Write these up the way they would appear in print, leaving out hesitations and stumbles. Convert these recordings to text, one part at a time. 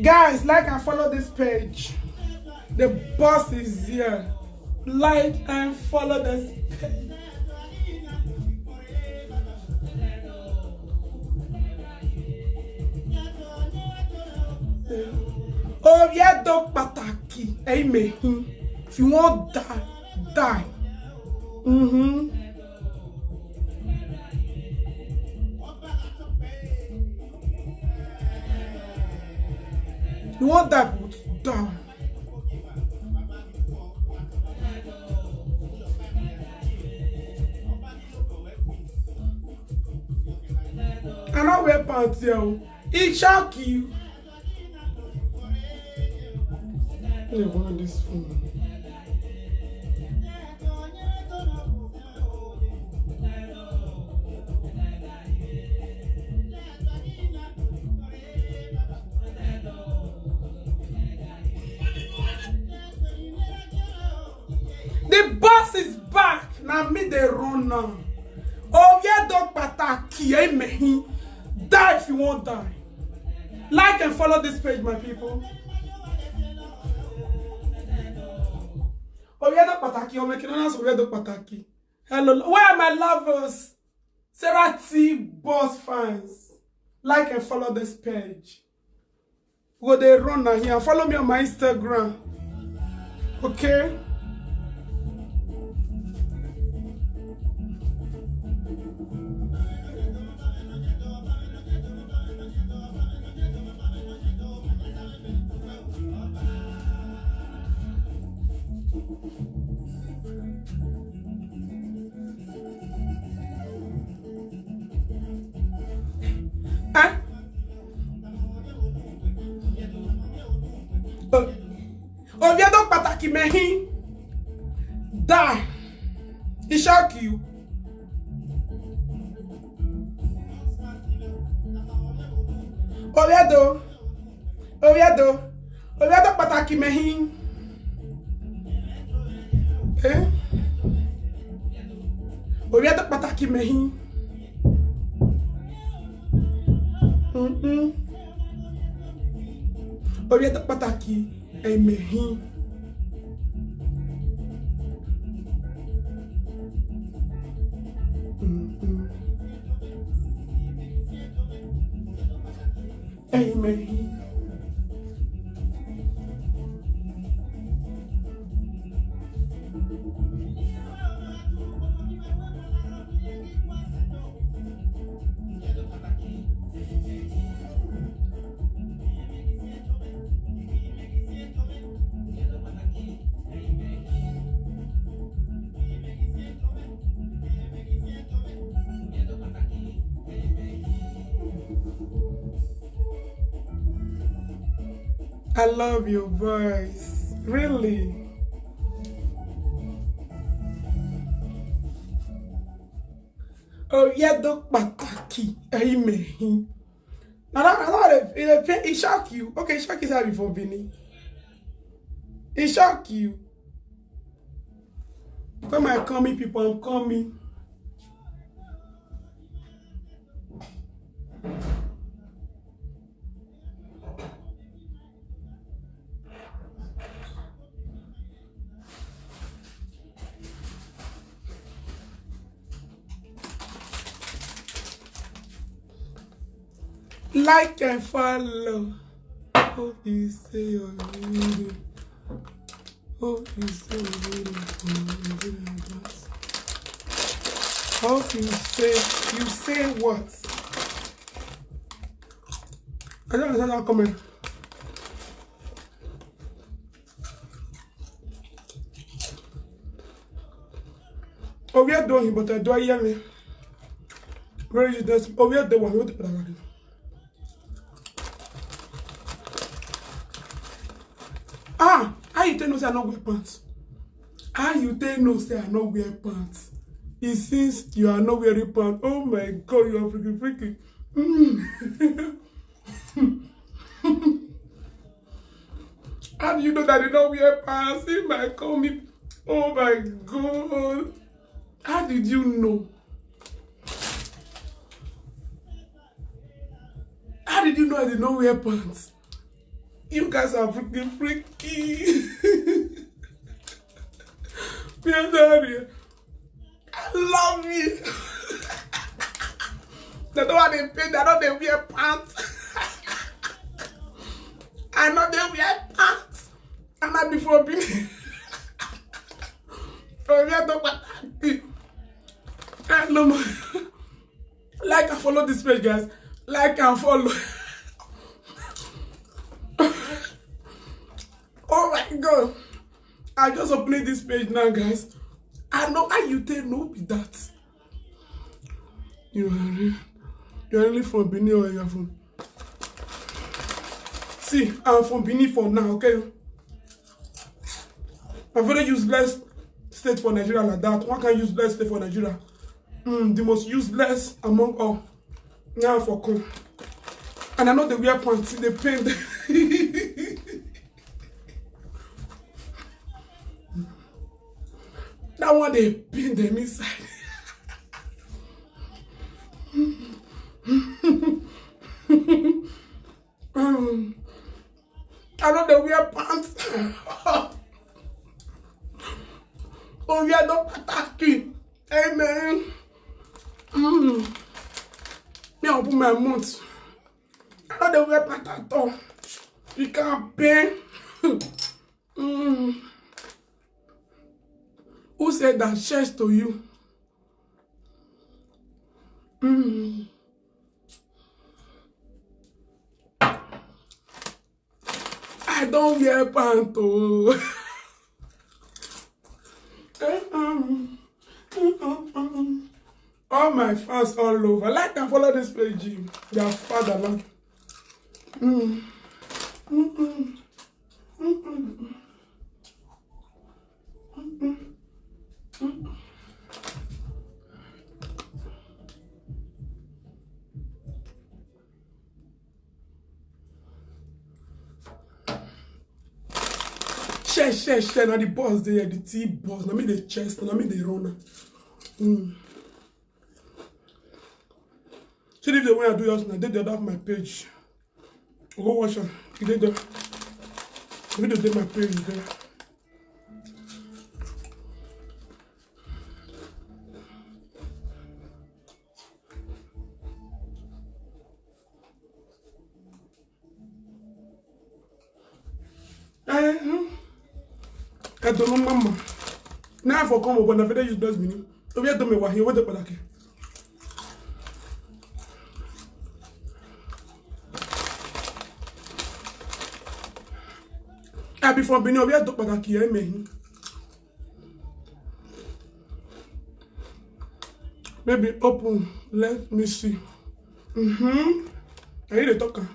Guys, like and follow this page. The boss is here. Like and follow this page. Oh yeah, dog pataki. Amen. If you won't die, die. You want that down. I know wear pants here. It shock you. I want this phone. The boss is back. Now me they run now. Oh yeah, dog pataki. Amen. Die if you won't die. Like and follow this page, my people. Oh yeah, dog pataki. Oh, making us oh yeah, dog pataki. Hello, where are my lovers? Sarah T boss fans. Like and follow this page. Go they run now here. Follow me on my Instagram. Okay. Oh, yeah, don't pataki mehi. Die. He shock you. Oh, yeah, do. Oh, yeah, do. Oh, yeah, don't pataki mehi. Eh? Oh, yeah, don't pataki mehi. Oh, yeah, don't pataki. Mehi. Mehi. I love your voice, really. Oh yeah, dog pataki. Amen. Now it shock you. Okay, shock is how before Benny. It shock you. Come and call me, people. I'm coming. Like and follow. Hope you say you're reading. Hope you say you're reading. Hope you say what? I don't understand that comment. Oh, we are doing, but do I hear me? Where is this? Oh, we are the one. What the how you tell no say I not wear pants? How you tell no say I not wear pants? It seems you are not wearing pants. Oh my God, you are freaking. How do you know that you don't wear pants? He might call me. Oh my God. How did you know? How did you know I did not wear pants? You guys are freaking freaky. I love you. They don't want to pay, they don't wear pants. I know they wear pants. I'm not before being. Like and follow this page, guys. Like and follow. Oh my God. I just opened this page now, guys. I know how you tell no be that. You're really from Benin or you're from. See, I'm from Benin for now, okay? I'm very useless state for Nigeria like that. One can useless state for Nigeria. The most useless among all. Now for come. And I know they wear pants, they paint. That one they pin them inside. I know they wear pants. Oh, we are not attacking. Amen. Me, I'll put my mouth. I know they wear pants at all. You can't pay. Who said that? Shares to you. I don't wear pants. All my fans all over. Like and follow this page. Their fatherland. Share. Now the boss there, the T boss. Now me the chest. Now me the runner. See if the way I do yours, I did the other of my page. Go watch it. You did the video did my page there. I don't know, mama. Now for come over, never use those meaning. So we have done me what here. What the palaki? I before Benin, we have done palaki. I mean, maybe open. Let me see. I hear the talker.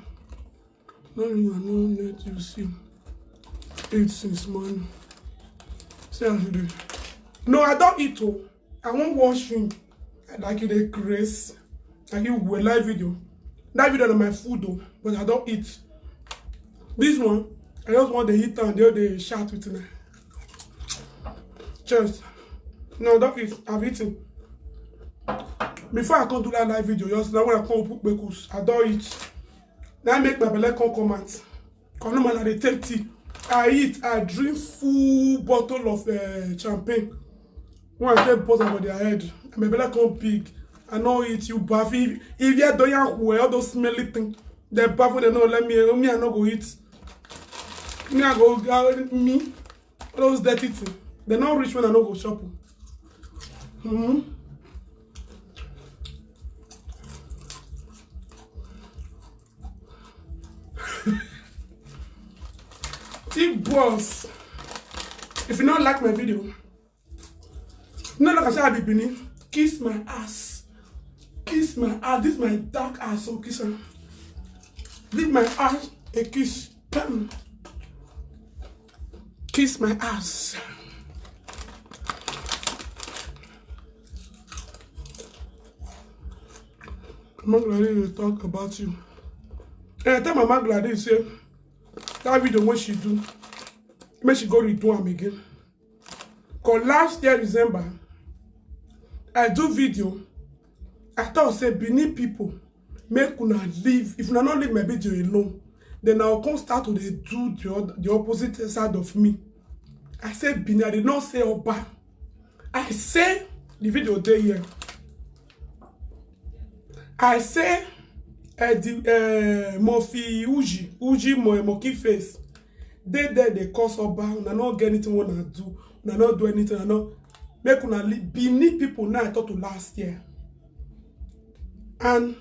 No, you are not let you see. Eat since morning. No, I don't eat. I won't wash him. I like you the grace. Like you will live video. That video on my food though, but I don't eat. This one, I just want the eat and they shout with me. Cheers. No, I don't eat. I've eaten. Before I come do that live video, just now when I come put bekus, I don't eat. Now I make my belly come comment. Cause no man they take tea. I drink full bottle of champagne. When I take bottles over their head, my belly come big. I know it, you bath. If you don't have all those smelly things, they bath they don't let me. Me, I not go eat. Me, I go me. All those dirty things. They not rich when I not go shopping. Boss, if you don't like my video, not like I said at the beginning, kiss my ass. Kiss my ass. This is my dark ass, so kiss her. Give my ass a kiss. Kiss my ass. Mama Gladys will talk about you. And I tell Mama Gladys, say, that video when she do, make she go redo am again. Because last year, December, I do video. I thought, say, Benin people, make una leave. If una not leave my video alone, then I'll come start to do the opposite side of me. I said Benin, I did not say Oba. I say, the video there here. I say, Mofi Uji Moki face. They cause Oba. Una not get anything wanna do. Una not do anything. Una not make una leave. Benin people now I thought to last year. And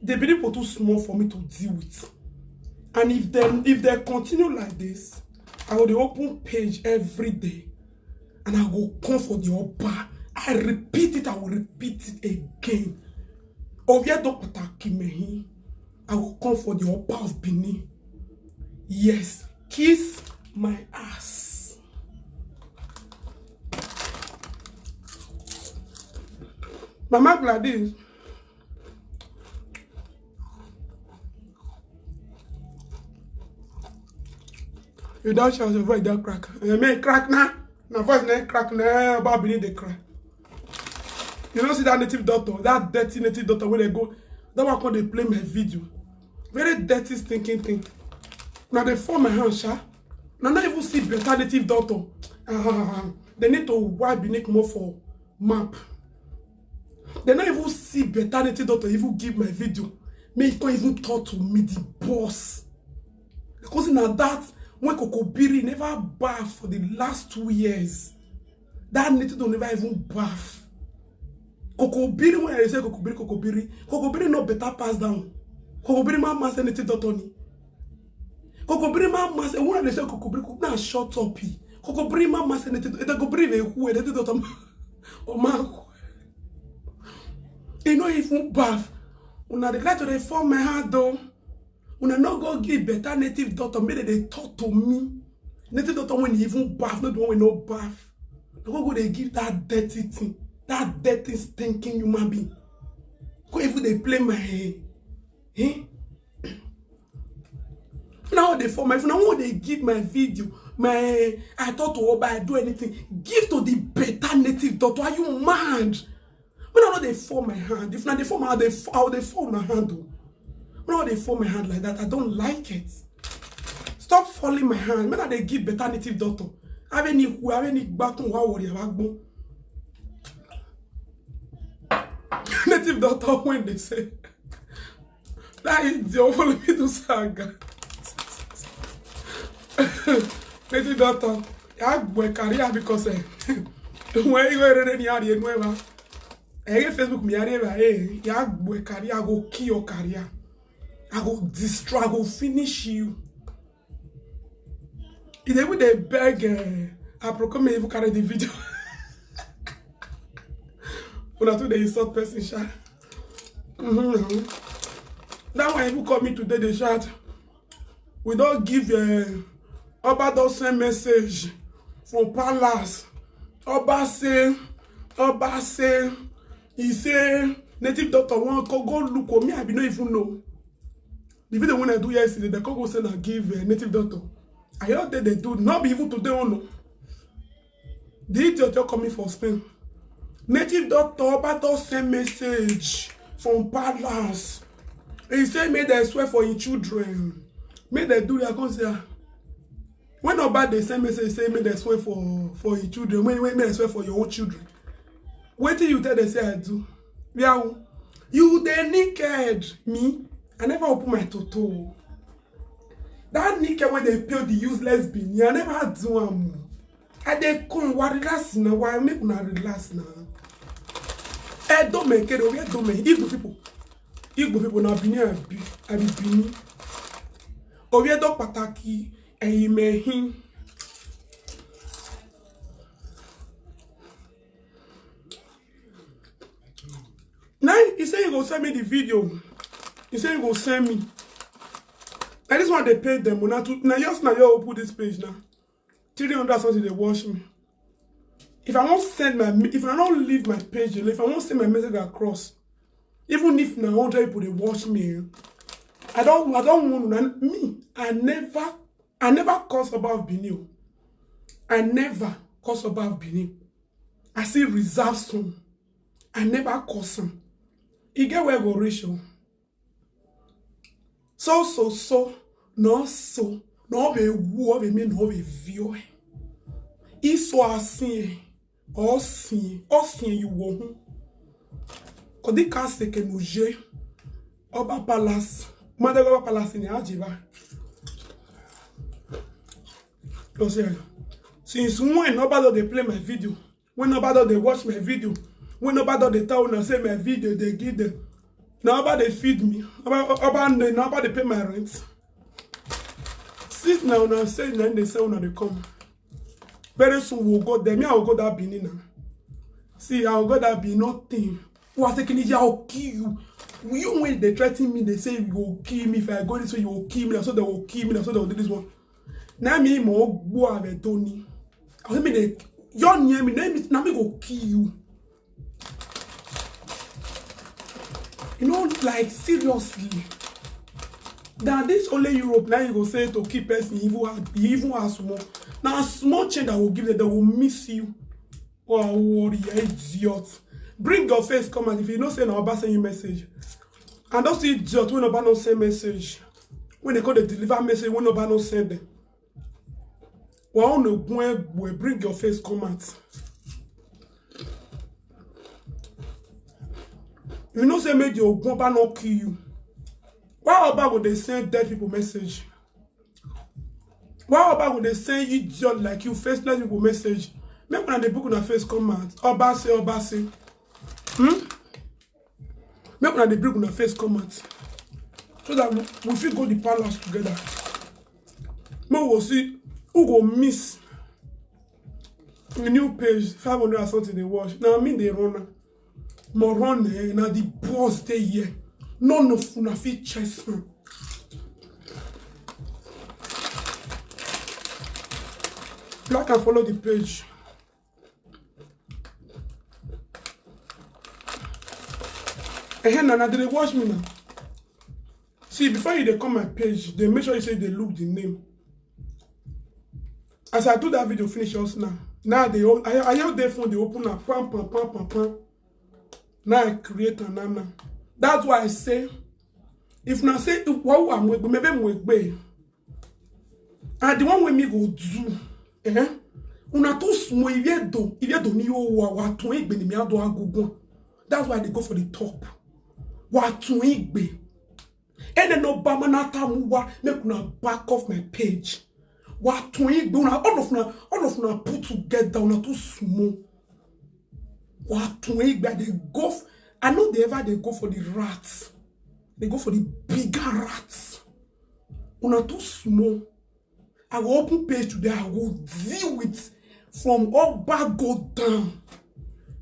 the Benin people too small for me to deal with. And if they continue like this, I will open page every day. And I will come for the Oba. I repeat it, I will repeat it again. Oviedo Pataki Mehi. I will come for the Oba of Benin. Yes, kiss my ass. Mama Gladys. You don't shout your voice, don't crack. You may crack now. My voice not crack now, but Benin they crack. You don't see that native doctor, that dirty native doctor where they go. That one called they play my video. Very dirty stinking thing. Now they form my hand, sha. Now not even see better native doctor. They need to wipe Benin more for map. They not even see better native doctor even give my video. Me can't even talk to me the boss. Because now that when Kokobiri never bath for the last 2 years, that native don't never even bath. Kokobiri, when I say Kokobiri no better pass down. Kokobiri man must say native doctor ni. Kokobiri man must say when I say Kokobiri na shut up. Kokobiri man must say native. Kokobiri le who native doctor. Oh man, you know even bath. Una declare to reform my heart though. Una not go give better native doctor. Maybe they talk to me. Native doctor when he even bath, not the one with no bath. They go they give that dirty thing, that dirty stinking human being. Go even they play my hair. Eh? Now they form my phone. Now they give my video. My I thought to Oba I do anything. Give to the better native doctor. Are you mad? When I know they form my hand. If not they form how they form my hand though. When they form my hand like that, I don't like it. Stop falling my hand. When they give better native doctor. Have any baton worry about native doctor when they say that is the follow me to saga. Native doctor, I have career because when you go any area nueva. Facebook me area you have career, I go kill your career. I go destroy, I go finish you. If they would beg, I proclaim you carry the video. When I do the insult person, chat. That one people call me today, they chat. We don't give Oba don't send message from Palace. Oba say, he say, native doctor want to go look for me, I don't even know. The video when I do yesterday, the Congo send and give native doctor. I heard that they do not be even today or no. The idiot just coming for Spain. Native doctor but don't send message from Palace. He say make they swear for your children. Make they do their concert. When about they send message say make they swear for your children. When they swear for your own children. Wait till you tell they say I do. Yeah, you the naked me. I never open my toto. That nigga when they pay the useless bean, I never do them. I they come, why relax now? Why make una relax now? I don't make it over. Don't make Igbo people now Benin I be Benin. Oviedo Pataki and you may him. Now he said he go send me the video. He said he go send me. Now this one they paid them. Now just now you put this page now. 300 something they watch me. If I won't send if I don't leave my page, if I won't send my message across, even if now 100 people they watch me, I don't want me. I never curse about Benin. I never. cause about Benin. I see reserve some. I never cause them. You get where go ratio. So, no so, no be wo be me no be view. Iso assim, assim you wo. Kodi ka se ke noje. Oba palace. Mother Oba palace ni ajiba. Since when nobody they play my video, when nobody they watch my video, when nobody they tell me say my video they give them, nobody feed me, nobody pay my rent. Sit now say then they say when they come. Very soon we'll go there. Me I will go that Benin now. See I will go that Benin nothing. Who are taking it? I'll kill you. You when they threaten me, they say you will kill me if I go this way. You will kill me. So they will kill me. So they will do this one. Now me mo go ave Tony. I mean they your near me. Now me go kill you. You know, like seriously. Now this only Europe. Now you go say to keep person even as small. Now a small change that will give them. They will miss you. Oh worry, idiot. Bring your face, come and if you don't say no, Oba send you message. And don't see idiot when Oba don't send message. When they call the deliver message, when Oba don't send them. Well, no bring your face, come out. You know say make your Oba not kill you. Why Oba would they send dead people message? Why Oba would they send idiot like you faceless people message? Make when they book on their face, come out. Oba say. Make when they bring on the face come out. So that we should go the palace together. But we'll see who go miss the new page 500 or something they watch. Now I mean they run. More run now the boss they here. None of una fit chest. Like and follow the page. And now they watch me now. See, before you they come my page, they make sure you say they look the name. As I do that video, finish us now. Now they all I have their phone, they open up, pam. Now I create an nana. That's why I say, if now say what I'm with, maybe I'm with be. And the one with me go do, una too small, if you don't know what to make, me ado agogo. That's why they go for the top. What to igbe. And then no bamanata muwa make una back off my page. What to igbe una all of na put together una too small. What to igbe they go. I know they go for the rats. They go for the bigger rats. Una too small. I will open page today. I will deal with from all back go down.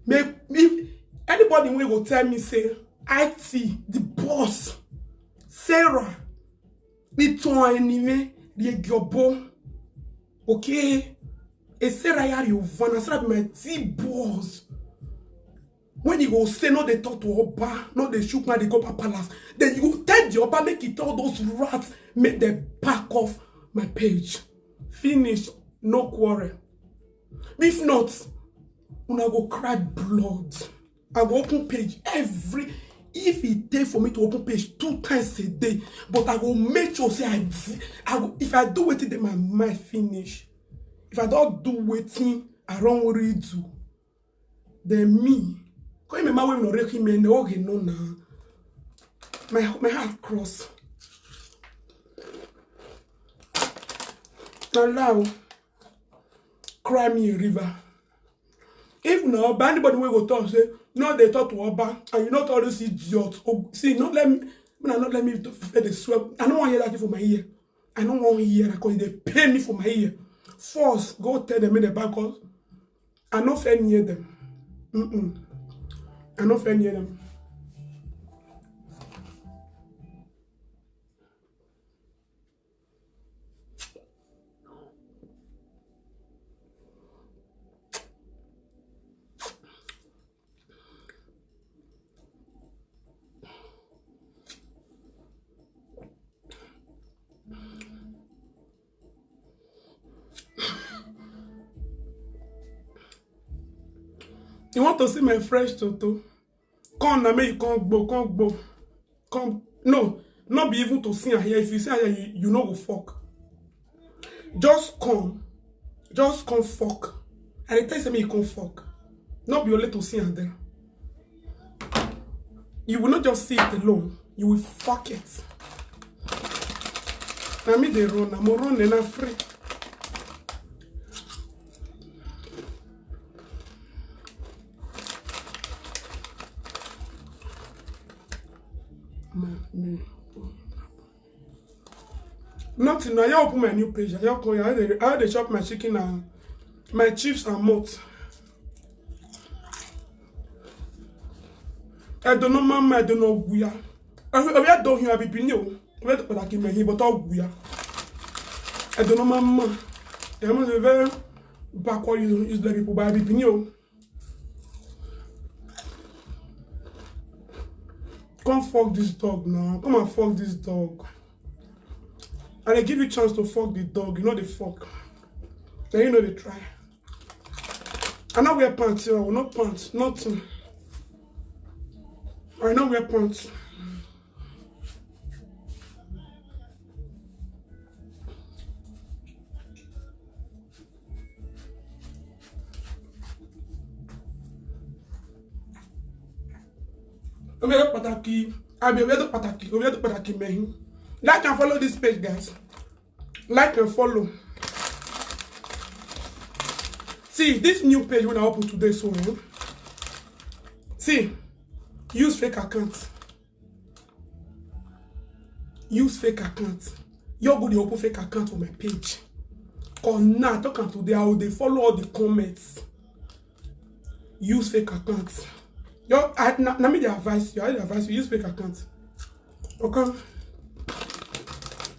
Make if anybody will tell me say IT, the boss, Sarah, Biton anime, the Gyobo, okay? And Sarah Yariovana, Sarah be my T-boss. When you go say no, they talk to Oba, no, they shoot my they go to palace. Then you go tell the Oba, make it all those rats, make them back off my page. Finish, no quarrel. If not, when I go cry blood, I go open page if it take for me to open page 2 times a day, but I will make sure say if I do waiting, then my mind finish. If I don't do waiting, I don't really do. Then me, because my mom will not recommend me. No now. My heart cross. Now, cry me a river. If no, anybody will go talk say. No, they talk to Oba, and you not all those idiots. Oh, see, not let me fed the sweat. I don't want to hear that for my ear. I don't want to hear that because they pay me for my ear. Force, go tell them in the back because I not fair near them. I not fair near them. You want to see my fresh Toto? Come na me, you can't go. Come. No, not be even to see her here. If you see her here, you know go fuck. Just come fuck. And they tell me you can't fuck. Not be only to see her there. You will not just see it alone. You will fuck it. Now me they run. I'm running and free. Nothing. I open my new page. I had to chop my chicken and my chips and malt. I don't know, mama. I don't know where. I don't hear. I be binyo. I don't know what I but all where. I don't know, mama. I'm very backward. Use the people, but I be binyo. Come fuck this dog now. Come and fuck this dog. And they give you a chance to fuck the dog. You know they fuck. Then you know they try. I now wear pants here. I will not pants. Nothing. I now wear pants. I'll be able to me. Like and follow this page, guys. Like and follow. See, this new page when I open today, so see, use fake accounts. Use fake accounts. You're going to open fake account on my page. Cause now, talking today, I will follow all the comments. Use fake accounts. Let me advise you. I advise you use fake accounts. Okay.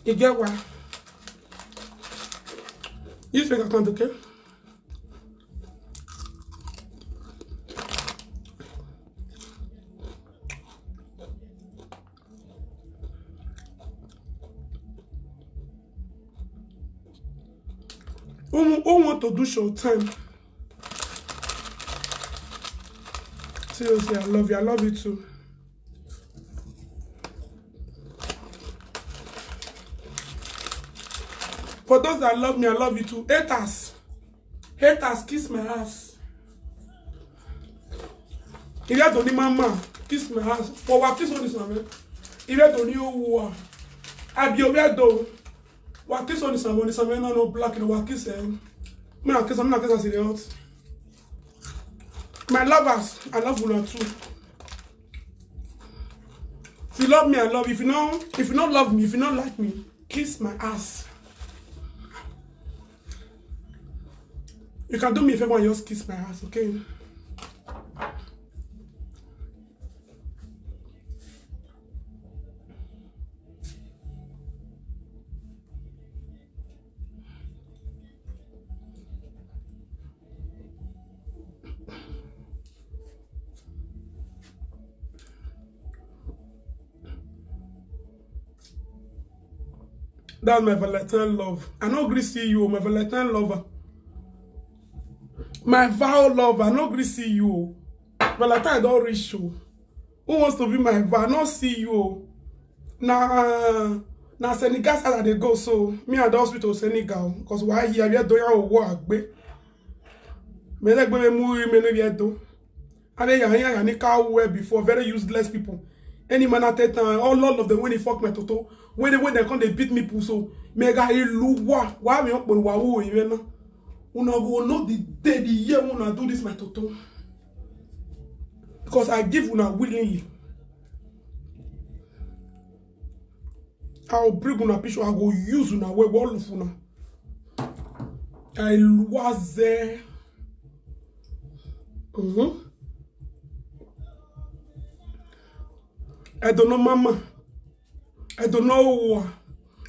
You get what? Use fake account, okay? Who want to do show time? Seriously, I love you. I love you too. For those that love me, I love you too. Haters. Haters, kiss my ass. If you don't need mama, kiss my ass. For what kiss on this one, man? If you don't need who I be over though. What kiss on this one, no black and what kiss I'm not kiss serious. My lovers, I love you too. If you love me, I love you. If you don't love me, if you don't like me, kiss my ass. You can do me a favor and just kiss my ass, okay? That's my Valentine love. I no agree see you, my Valentine lover. My vow lover, I no agree see you. Valentine don't reach you. Who wants to be my vow? I no see you. Now Senegal side they go, so me and the hospital Senegal. Because why here we are doing our work, me like me move me no be do. And then you need car before very useless people. Any man at that time, all of them when they fuck my toto, when they come they beat me pull so me guy why we up on wow even. Una go know the day, the year una do this my toto. Because I give una willingly. I'll bring una picture, I go use una web all of una. I was there. I don't know mama. I don't know who.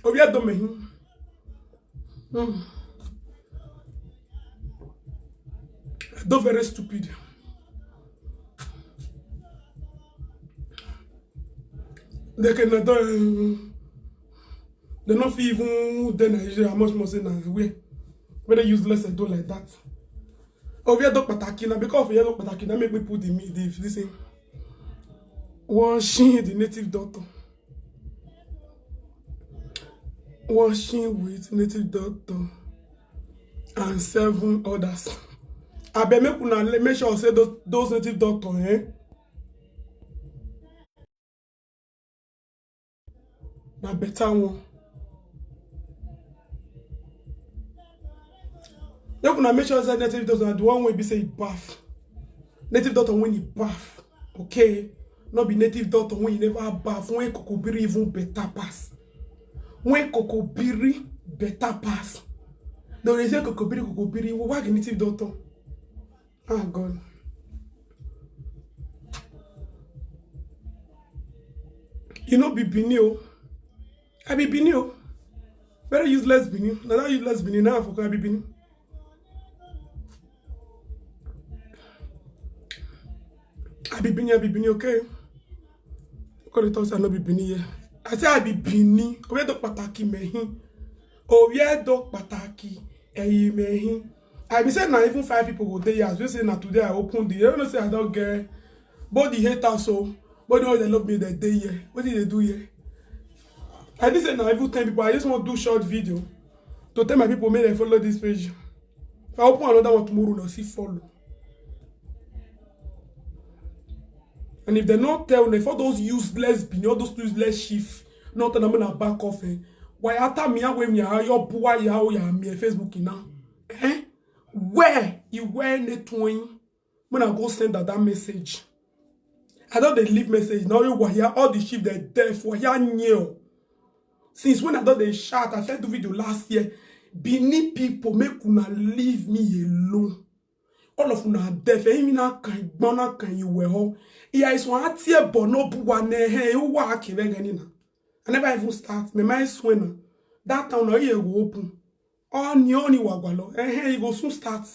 I don't know. They're very stupid. They cannot they're not even then Nigeria much more than way. Very useless and do like that. Ovia dog patakina, because Ovia dog patakina make me put the listen. Washing the native doctor. Washing with native doctor and 7 others. I bet make sure I say those native doctor, eh? Na better one. You can make sure I say native doctor the one way be say bath. Native doctor when he bath, okay? Not be native doctor when you never bath. When kokobiri even better pass. When kokobiri better pass. Now they say kokobiri. Why the native doctor? Ah God. You know be Bini. I be Bini. Very useless Bini. Now that useless Bini now I forgot I be Bini. I be Bini, okay? Because the thoughts are not be Bini here. I say I be Bini. Oye dok pataki mehin. Oye dok pataki mehin. I be saying now even 5 people go there. As we say now today I open the. You know say I don't get. But the haters so. But the ones that love me that day here. What did they do here? I did say now even 10 people. I just want to do short video to tell my people may they follow this page. If I open another one tomorrow, they'll see follow. And if they not tell me for those useless Bini, all those useless chief, not that I'm gonna back off. Why after me when you are your boy ya me Facebook now? Eh? Where you wear the twin when I go send that message? I don't they leave message now you were all the chief they deaf for ya new. Since when I thought they shout, I said the video last year. Bini people make una leave me alone. All of una deaf. Can you well? Yeah, it's one tier, but no one hey, you walk again. I never even start. My mind swing. That town no here go open. Oh, nyoni wagwalo. Hey, you go soon start.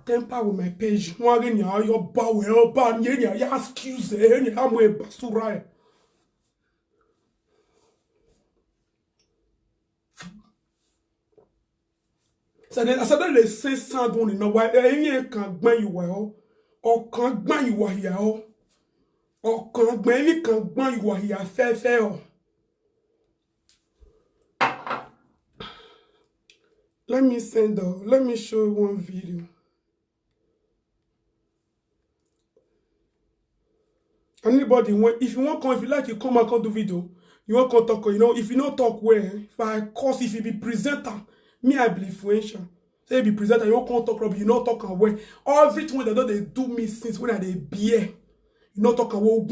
Temper with my page. One again, your bow, your ban, ya excuse, and I'm way basura. So then I said they say sound no why any can gban you well or can't gban you are here or can't gban you can gban you are here fair. Let me show you one video. Anybody if you want come, if you like you come and come do video, you want to talk, you know, if you not talk well, if you be presenter. Me, I be influential. Say you be presenter, you don't talk rubbish, you not talk away. Everything that they do me since when I dey beer, you not talk away.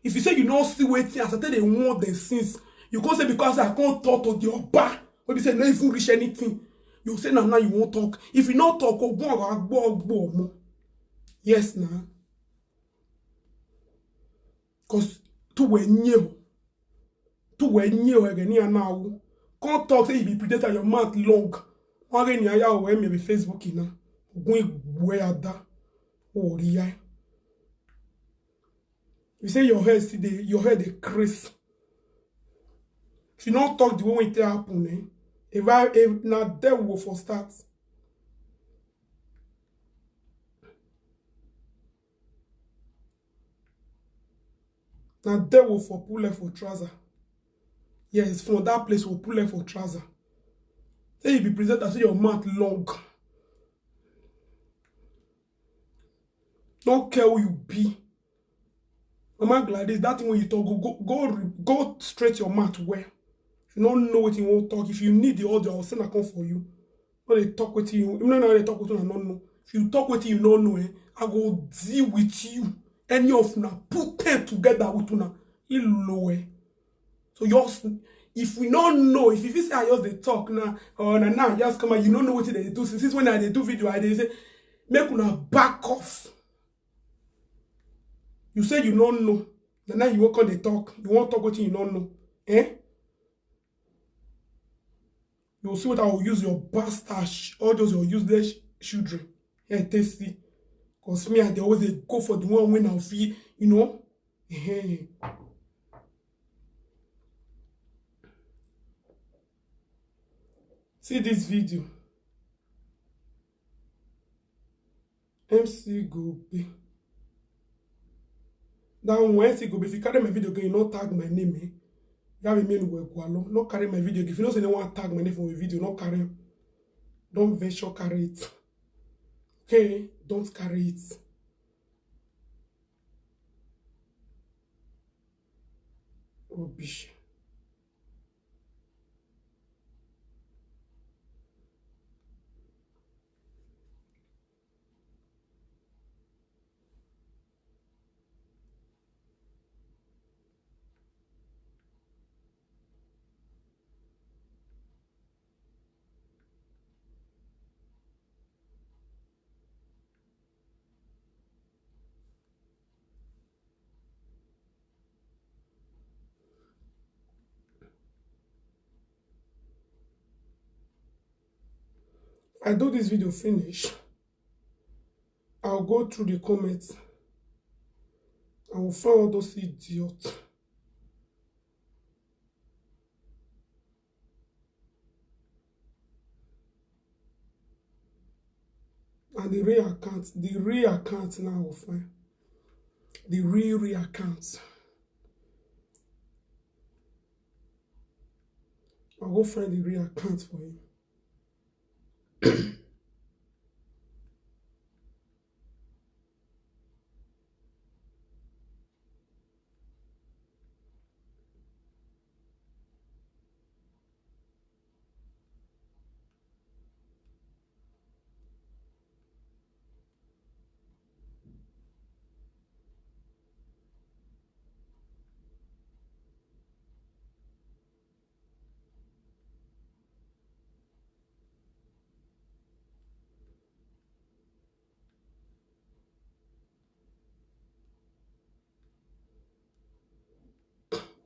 If you say you not see waiting, as I tell they want the since, you can't say because I can't talk to your back. When you say no even reach anything, you say now you won't talk. If you not talk, yes now. Cause to when you again now. Can't talk say you be predator your mouth long. One again ya we me be Facebook ina. Ogun where that. Oh yeah. You say your head today, your head is crisp. If you not talk the way it happen, if now there will for start. Now there will for pull left for trouser. Yes, from that place will pull left for trouser. Say you be present as your mouth long. Don't care who you be. Mama Gladys, that thing when you talk, go straight your mouth where. If you don't know what you want to talk, if you need the audio, I'll send a call for you. When they talk with you, even though they talk with you, I don't know. If you talk with you, don't know, I go deal with you. Any of you put them together with you. So yours, if we don't know, if you say I just they talk now, or now just come out, you don't know what they do. Since when they do video, they say make una back off. You say you don't know. Now you walk on the talk. You won't talk what you don't know. Eh? You'll see what I will use your bastard, all those your useless children. Yeah, tasty. Because me, they always go for the one when I feel, you know. See this video. MC go be. That one MC go be. If you carry my video, you not tag my name. You have a main work. Not carry my video. If you know anyone tag my name for a video, not carry. Don't venture carry it. Okay? Don't carry it. Rubbish. I do this video finish. I'll go through the comments. I will find all those idiots. And the real account now I will find. The real account. I'll go find the real account for you.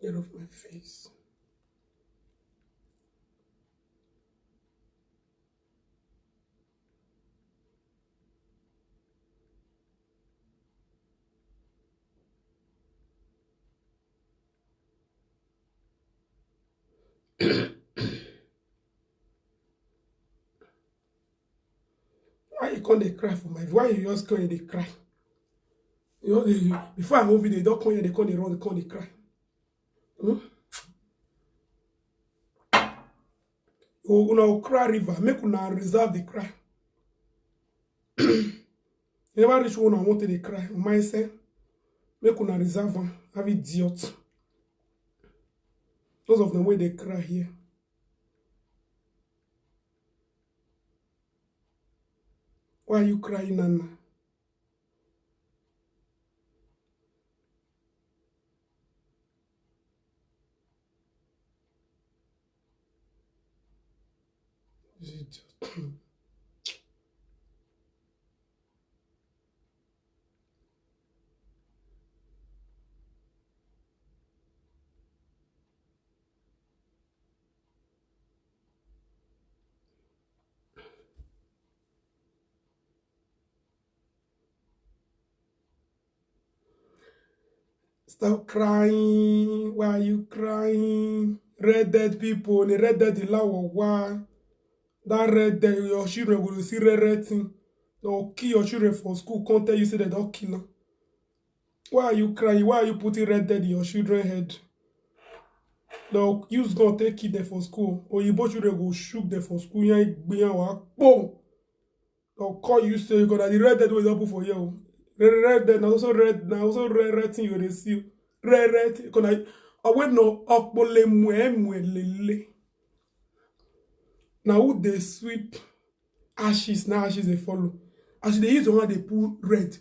Get off my face. Why you can't they cry for my? Why you just can't they cry? You know, before I move it, they don't come here, they can't they run, they can't they cry. You cry river, make una reserve the cry. You never reach one I wanted to cry. You might say, make una reserve one, have idiot. Those of them way they cry here. Why are you crying, Nana? Stop crying. Why are you crying? Red Dead people, the Red Dead why? That Red Dead, your children will see red thing. They'll kill your children for school. Can't tell you say they don't kill them. Why are you crying? Why are you putting Red Dead in your children's head? They'll use gun take kill them for school. Or you both children go shoot them for school. Boom! They'll call you say you got the Red Dead was up for you. Red Dead, also red thing you receive. Red thing. I went no okbole lele. Now who they sweep ashes, now ashes they follow. As they use the one they put red.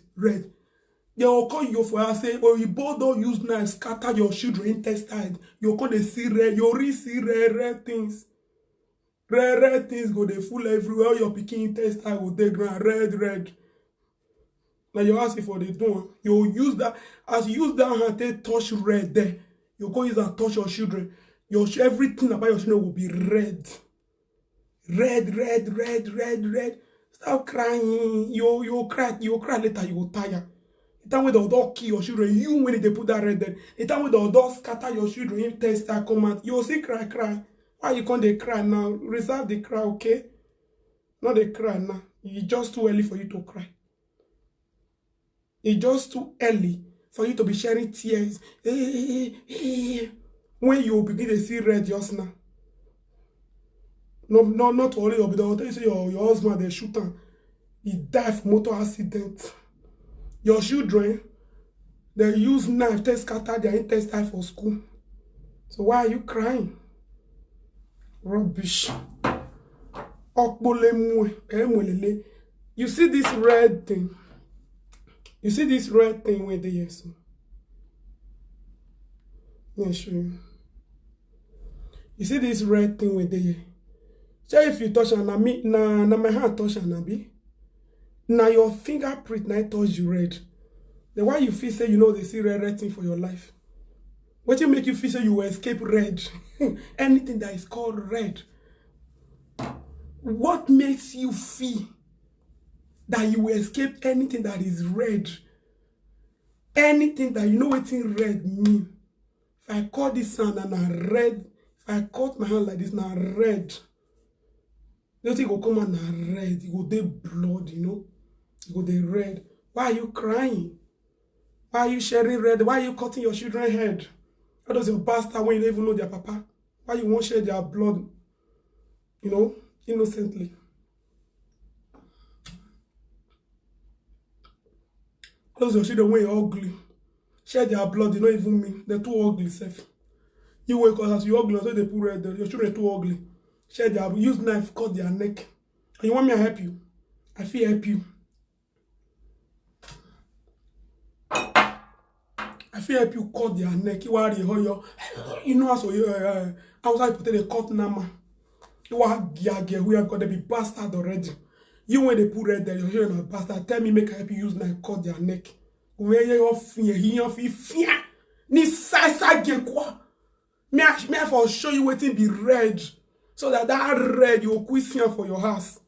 They will call you for us say, oh, you both don't use knife, scatter your children intestine. You call they see red, you really see red things. Red things go they full everywhere. Your picking intestine will they ground red. Now you ask for the doing. You use that as you use that hand to touch red there. You go use and touch your children. Everything about your children will be red. Red. Stop crying. You cry later, you will tire. The time when the dog kill your children, you when they put that red there. The time when the dog scatter your children, in test that command, you'll see cry. Why you can't they cry now? Reserve the cry, okay? Not they cry now. It's just too early for you to cry. It's just too early for you to be sharing tears. When you begin to see red just now. No, not only your brother. You say your husband, they shoot him. He died from motor accident. Your children, they use knife to scatter their intestine for school. So why are you crying? Rubbish. You see this red thing? You see this red thing where they here? So let me show you. You see this red thing where they here? So if you touch and na my hand touch and be. Now your fingerprint now touch you red. Then why you feel say you know they see red thing for your life? What you make you feel say you will escape red? Anything that is called red. What makes you feel that you will escape anything that is red? Anything that you know what in red mean. If I cut this hand and I red, if I cut my hand like this now red, you think it will come and red, it will be blood, you know? It will be red. Why are you crying? Why are you sharing red? Why are you cutting your children's head? How does your bastard when you don't even know their papa? Why you won't share their blood, you know, innocently? How does your children when you're ugly? Share their blood, you don't even mean. They're too ugly, safe. You wake up as you ugly, so they put red there. Your children are too ugly. Share their, use knife, cut their neck. And you want me to help you? I feel help you. I feel help you cut their neck. You are you know, so outside put the cut nama. You are gear we have got to be bastard already. You when they put red there, you're hearing a bastard. Tell me, make I help you use knife, cut their neck. Where you fear? Ni sa get quoi? Me for show you waiting be red. So that red you will quit for your house.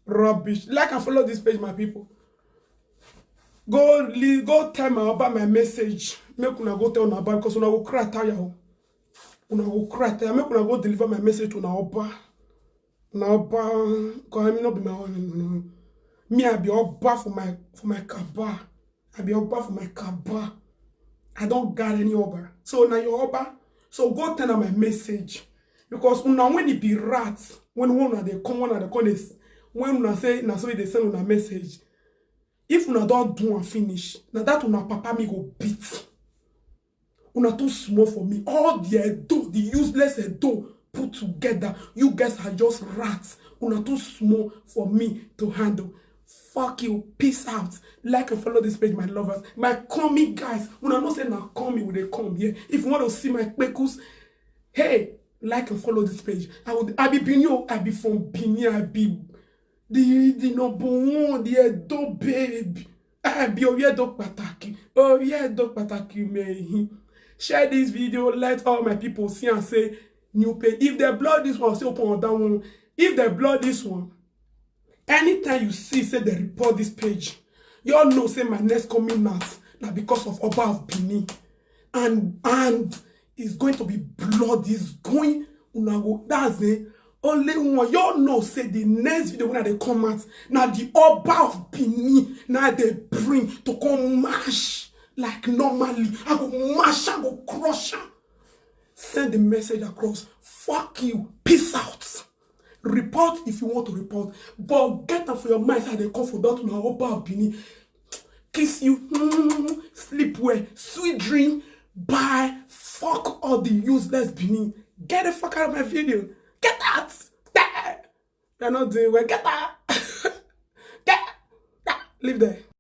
Rubbish. Like and follow this page, my people. Go tell me about my message. Make una go tell una because una go cry tire. Una go cry tire. Make una go deliver my message to una oba. Una oba. Cause I may not be my own. Me I be oba for my kaba. I be oba for my kaba. I don't got any oba. So now your oba. So go tell my message. Because una when it be rats, when one they come when una say na so they send una message. If una don't do and finish, now that una papa me go beat. Una too small for me. All the edo, the useless edo put together. You guys are just rats. Una too small for me to handle. Fuck you. Peace out. Like and follow this page, my lovers. My comic guys. Una not say na call me when they come here. If you want to see my pekus, hey, like and follow this page. I be Binyo. I be from Benin. I be the number one, the Edo babe. I be Oyedo Pataki. Oyedo Pataki me. Share this video. Let all my people see and say new page. If they blood this one, say open that one. If they blood this one, anytime you see say they report this page, you all know say my next coming out now because of Oba of Benin. And it's going to be blood. It's going that's it. Only one. Y'all know say the next video when they come out, now the Oba of Benin, now they bring to come mash like normally. I go mash, I go crush her. Send the message across. Fuck you. Peace out. Report if you want to report. But get up for your mind so they come for that to Oba of Benin. Kiss you. Sleep well. Sweet dream. Bye. Fuck all the useless Benin. Get the fuck out of my video. Get out! You're not doing well. Get out! Get out! Leave there.